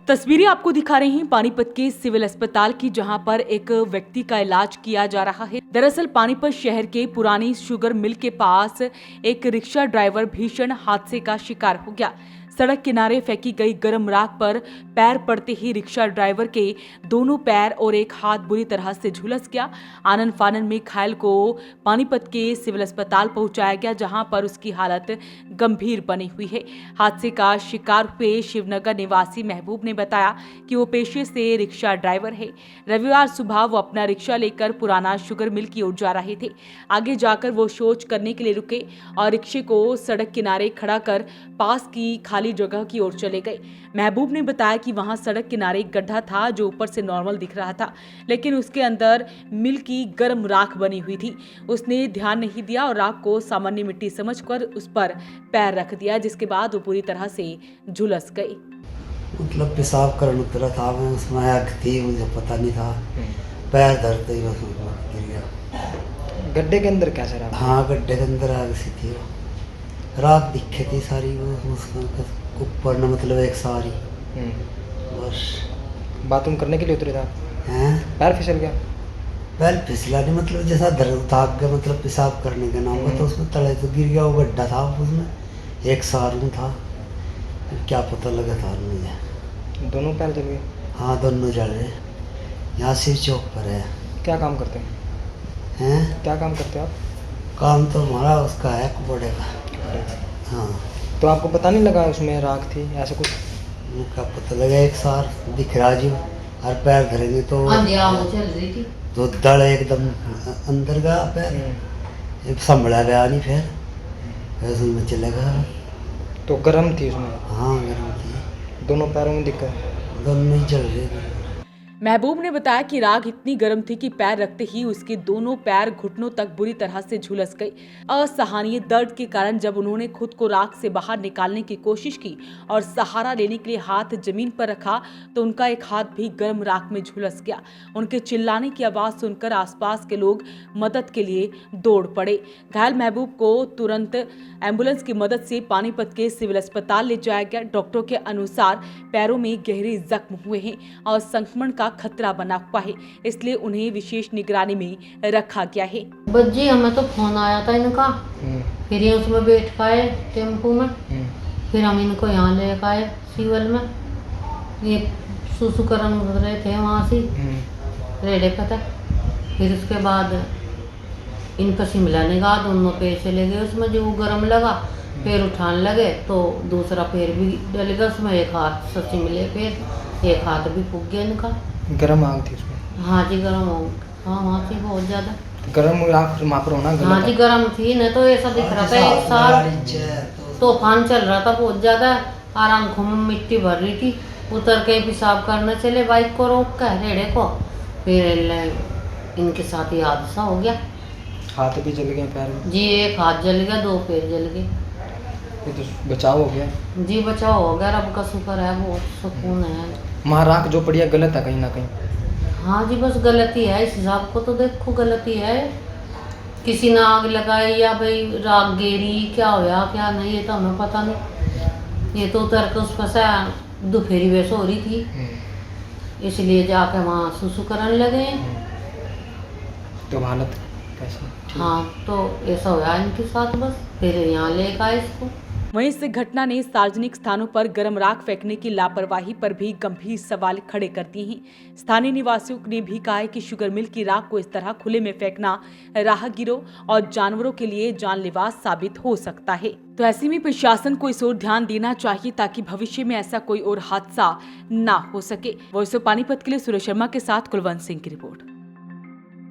तस्वीरें आपको दिखा रहे हैं पानीपत के सिविल अस्पताल की, जहां पर एक व्यक्ति का इलाज किया जा रहा है। दरअसल पानीपत शहर के पुरानी शुगर मिल के पास एक रिक्शा ड्राइवर भीषण हादसे का शिकार हो गया। सड़क किनारे फेंकी गई गर्म राख पर पैर पड़ते ही रिक्शा ड्राइवर के दोनों पैर और एक हाथ बुरी तरह से झुलस गया। आनन फानन में घायल को पानीपत के सिविल अस्पताल पहुंचाया गया, जहां पर उसकी हालत गंभीर बनी हुई है। हादसे का शिकार हुए शिवनगर निवासी महबूब ने बताया कि वो पेशे से रिक्शा ड्राइवर है। रविवार सुबह वो अपना रिक्शा लेकर पुराना शुगर मिल की ओर जा रहे थे। आगे जाकर वो शौच करने के लिए रुके और रिक्शे को सड़क किनारे खड़ा कर पास की खाली जगह की ओर चले गए। महबूब ने बताया कि वहां सड़क किनारे एक गड्ढा था जो ऊपर से नॉर्मल दिख रहा था, लेकिन उसके अंदर मिल की गर्म राख बनी हुई थी। उसने ध्यान नहीं दिया और राख को सामान्य मिट्टी समझकर उस पर पैर रख दिया, जिसके बाद वो पूरी तरह से झुलस गई। मतलब पेशाब करने उतरा था मैं, उसमें आग थी, मुझे पता नहीं था। पैर धरते ही बस गिर गया। गड्ढे के अंदर क्या सर? हाँ, गड्ढे के अंदर आग सी थी, राख दिखे थी सारी, वो उसका ऊपर न मतलब एक सारी बस। बाथरूम करने के लिए उतरे था? हैं? पैर फिसल गया? पैर फिसला नहीं, मतलब जैसा भाग गया, मतलब पेशाब करने का नाम तो उसमें तले तो गिर गया। वो गड्ढा था, उसमें एक सारू था, क्या पता लगा था मुझे। दोनों पैर जल गए? हाँ, दोनों जल रहे। यहाँ शिव चौक पर है। क्या काम करते हैं? हैं? क्या काम करते हैं आप? काम तो हमारा उसका है कुबड़े का। हाँ। तो आपको पता नहीं लगा उसमें राख थी ऐसा कुछ? क्या पता लगा, एक सार दिख रहा जी, और पैर धरेंगे तो दड़ एकदम अंदर गया पैर, एक संभला गया नहीं, फिर उसमें चलेगा। तो गर्म थी उसमें? हाँ, गर्म थी। दोनों पैरों में दिक्कत? दोनों ही चल रहे। महबूब ने बताया कि राख इतनी गर्म थी कि पैर रखते ही उसके दोनों पैर घुटनों तक बुरी तरह से झुलस गई। असहनीय दर्द के कारण जब उन्होंने खुद को राख से बाहर निकालने की कोशिश की और सहारा लेने के लिए हाथ जमीन पर रखा तो उनका एक हाथ भी गर्म राख में झुलस गया। उनके चिल्लाने की आवाज सुनकर आसपास के लोग मदद के लिए दौड़ पड़े। घायल महबूब को तुरंत एम्बुलेंस की मदद से पानीपत के सिविल अस्पताल ले जाया गया। डॉक्टरों के अनुसार पैरों में गहरे जख्म हुए हैं और संक्रमण का खतरा बना हुआ है, इसलिए उन्हें विशेष निगरानी में रखा गया है। बच्ची, हमें तो फोन आया था इनका, फिर ये उसमें बैठ पाए टेम्पो में, फिर हम इनको यहाँ ले आए सिविल में। ये सुसुकरण उतर रहे थे वहाँ से रेडे पे तक। फिर उसके बाद इनको शिमला निगाह दोनों पैर चले गए उसमें, जो गर्म लगा पैर उठाने लगे तो दूसरा पैर भी डल गया उसमें, एक हाथ से शिमले पैर, एक हाथ भी फूक गया इनका। गर्म आग थी उसमें? हाँ जी, गर्म हो। हाँ, वहाँ थी बहुत ज़्यादा गर्म आग वहाँ पर होना? हाँ जी, गर्म थी। नहीं तो ऐसा दिख रहा था एक साल तूफान चल रहा था बहुत ज़्यादा, और आंखों में मिट्टी भर रही थी। उतर के पेशाब करने चले बाइक को रोक कर रेड़े को, फिर इनके साथ ही हादसा हो गया। हाथ भी जल गए, पैर में? जी, एक हाथ जल गया, दो पैर जल गए। ये तो बचाव हो गया? जी, बचाव हो गया, रब का शुक्र है, बहुत सुकून है। वहाँ राख जो पड़ी है गलत है कहीं ना कहीं? हाँ जी, बस गलती है इस हिसाब को तो देखो, गलती है। किसी ने आग लगाई या भाई राख गेरी, क्या होया क्या नहीं ये तो हमें पता नहीं। ये तो उतर के उस पर से दोपहरी वैसे हो रही थी, इसलिए जाके वहाँ सुसु करने लगे। तो हालत कैसी? हाँ, तो ऐसा होया इनके साथ, बस फिर यहाँ ले आए इसको। वहीं इस घटना ने सार्वजनिक स्थानों पर गर्म राख फेंकने की लापरवाही पर भी गंभीर सवाल खड़े कर दिए हैं। स्थानीय निवासियों ने भी कहा है कि शुगर मिल की राख को इस तरह खुले में फेंकना राहगीरों और जानवरों के लिए जानलेवा साबित हो सकता है। तो ऐसे में प्रशासन को इस ओर ध्यान देना चाहिए ताकि भविष्य में ऐसा कोई और हादसा ना हो सके। वॉइस ऑफ पानीपत के लिए सुरेश शर्मा के साथ कुलवंत सिंह की रिपोर्ट।